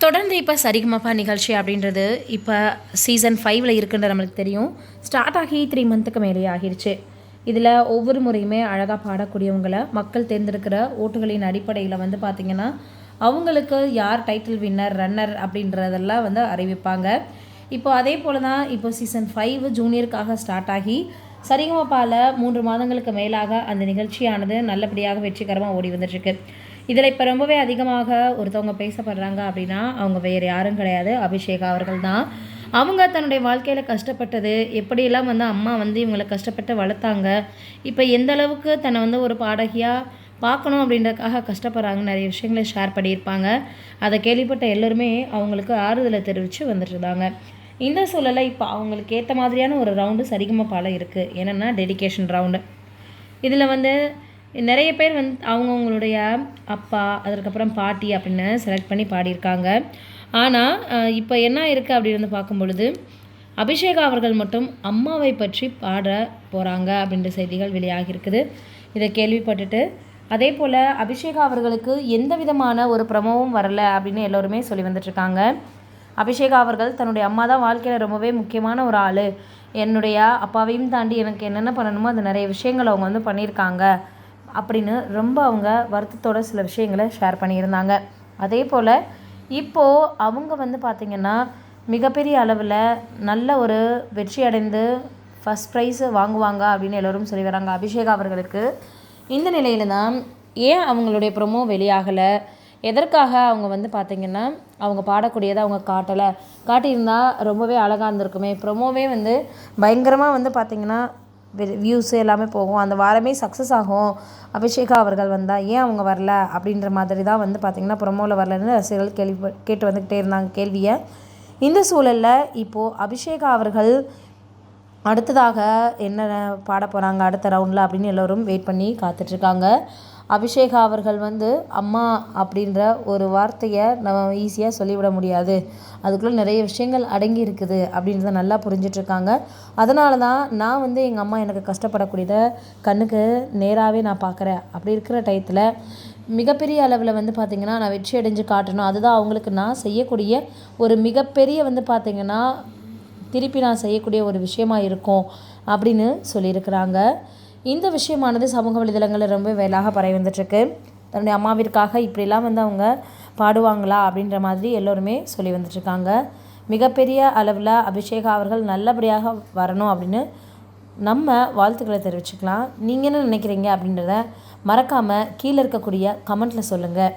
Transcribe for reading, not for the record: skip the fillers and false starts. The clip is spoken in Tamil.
தொடர்ந்து இப்போ சரிகமபா நிகழ்ச்சி அப்படின்றது இப்போ சீசன் 5ல் இருக்குன்ற நம்மளுக்கு தெரியும். ஸ்டார்ட் ஆகி 3 மந்த்துக்கு மேலே ஆகிருச்சு. இதில் ஒவ்வொரு முறையுமே அழகாக பாடக்கூடியவங்களை மக்கள் தேர்ந்தெடுக்கிற ஓட்டுகளின் அடிப்படையில் வந்து பார்த்திங்கன்னா அவங்களுக்கு யார் டைட்டில் வின்னர் ரன்னர் அப்படின்றதெல்லாம் வந்து அறிவிப்பாங்க. இப்போ அதே போல் தான் இப்போ சீசன் 5 ஜூனியருக்காக ஸ்டார்ட் ஆகி சரிகமபாவில் 3 மாதங்களுக்கு மேலாக அந்த நிகழ்ச்சியானது நல்லபடியாக வெற்றிகரமாக ஓடி வந்துட்டுருக்கு. இதில் இப்போ ரொம்பவே அதிகமாக ஒருத்தவங்க பேசப்படுறாங்க அப்படின்னா அவங்க வேறு யாரும் கிடையாது, அபிஷேகா அவர்கள் தான். அவங்க தன்னுடைய வாழ்க்கையில் கஷ்டப்பட்டது எப்படியெல்லாம் வந்து அம்மா வந்து இவங்களை கஷ்டப்பட்டு வளர்த்தாங்க, இப்போ எந்த அளவுக்கு தன்னை வந்து ஒரு பாடகியாக பார்க்கணும் அப்படின்றதுக்காக கஷ்டப்படுறாங்க, நிறைய விஷயங்களை ஷேர் பண்ணியிருப்பாங்க. அதை கேள்விப்பட்ட எல்லோருமே அவங்களுக்கு ஆறுதலை தெரிவித்து வந்துட்டுருந்தாங்க. இந்த சூழலில் இப்போ அவங்களுக்கு ஏற்ற மாதிரியான ஒரு ரவுண்டு சரிகமபால இருக்குது. என்னென்னா டெடிகேஷன் ரவுண்டு. இதில் வந்து நிறைய பேர் வந்து அவங்கவுங்களுடைய அப்பா அதுக்கப்புறம் பாட்டி அப்படின்னு செலக்ட் பண்ணி பாடியிருக்காங்க. ஆனால் இப்போ என்ன இருக்குது அப்படின்னு வந்து பார்க்கும் பொழுது அபிஷேகா அவர்கள் மட்டும் அம்மாவை பற்றி பாட போகிறாங்க அப்படின்ற செய்திகள் வெளியாகியிருக்குது. இதை கேள்விப்பட்டுட்டு அதே போல் அபிஷேகா அவர்களுக்கு எந்த விதமான ஒரு ப்ரமோவும் வரலை அப்படின்னு எல்லோருமே சொல்லி வந்துட்டுருக்காங்க. அபிஷேகா அவர்கள் தன்னுடைய அம்மா தான் வாழ்க்கையில் ரொம்பவே முக்கியமான ஒரு ஆள், என்னுடைய அப்பாவையும் தாண்டி எனக்கு என்னென்ன பண்ணணுமோ அந்த நிறைய விஷயங்கள் அவங்க வந்து பண்ணியிருக்காங்க அப்படின்னு ரொம்ப அவங்க வருத்தத்தோட சில விஷயங்களை ஷேர் பண்ணியிருந்தாங்க. அதே போல் இப்போது அவங்க வந்து பார்த்திங்கன்னா மிகப்பெரிய அளவில் நல்ல ஒரு வெற்றி அடைந்து ஃபஸ்ட் ப்ரைஸ் வாங்குவாங்க அப்படின்னு எல்லோரும் சொல்லி வராங்க. அபிஷேகா அவர்களுக்கு இந்த நிலையில் தான் ஏன் அவங்களுடைய ப்ரொமோ வெளியாகலை, எதற்காக அவங்க வந்து பார்த்திங்கன்னா அவங்க பாடக்கூடியதை அவங்க காட்டியிருந்தால் ரொம்பவே அழகாக இருந்திருக்குமே, ப்ரொமோவே வந்து பயங்கரமாக வந்து பார்த்திங்கன்னா வியூஸு எல்லாமே போகும், அந்த வாரமே சக்ஸஸ் ஆகும், அபிஷேகா அவர்கள் வந்தால் ஏன் அவங்க வரல அப்படின்ற மாதிரி தான் வந்து பார்த்திங்கன்னா ப்ரொமோவில் வரலன்னு ரசிகர்கள் கேட்டு வந்துக்கிட்டே இருந்தாங்க கேள்வியை. இந்த சூழலில் இப்போது அபிஷேகா அவர்கள் அடுத்ததாக என்ன பாட போகிறாங்க அடுத்த ரவுண்டில் அப்படின்னு எல்லோரும் வெயிட் பண்ணி காத்துட்ருக்காங்க. அபிஷேகா அவர்கள் வந்து அம்மா அப்படின்ற ஒரு வார்த்தையை நம்ம ஈஸியாக சொல்லிவிட முடியாது, அதுக்குள்ளே நிறைய விஷயங்கள் அடங்கி இருக்குது அப்படின்றத நல்லா புரிஞ்சிட்ருக்காங்க. அதனால தான் நான் வந்து எங்கள் அம்மா எனக்கு கஷ்டப்படக்கூடியதை கண்ணுக்கு நேராகவே நான் பார்க்குறேன். அப்படி இருக்கிற டயத்தில் மிகப்பெரிய அளவில் வந்து பார்த்திங்கன்னா நான் வெற்றி அடைஞ்சு காட்டணும், அதுதான் அவங்களுக்கு நான் செய்யக்கூடிய ஒரு மிகப்பெரிய வந்து பார்த்திங்கன்னா திருப்பி நான் செய்யக்கூடிய ஒரு விஷயமா இருக்கும் அப்படின்னு சொல்லியிருக்கிறாங்க. இந்த விஷயமானது சமூக வலைதளங்களில் ரொம்ப வேலாக பரவி வந்துட்டுருக்கு. தன்னுடைய அம்மாவிற்காக இப்படிலாம் வந்து அவங்க பாடுவாங்களா அப்படின்ற மாதிரி எல்லோருமே சொல்லி வந்துட்டுருக்காங்க. மிகப்பெரிய அளவில் அபிஷேகா அவர்கள் நல்லபடியாக வரணும் அப்படின்னு நம்ம வாழ்த்துக்களை தெரிவிச்சுக்கலாம். நீங்கள் என்ன நினைக்கிறீங்க அப்படின்றத மறக்காமல் கீழே இருக்கக்கூடிய கமெண்ட்டில் சொல்லுங்கள்.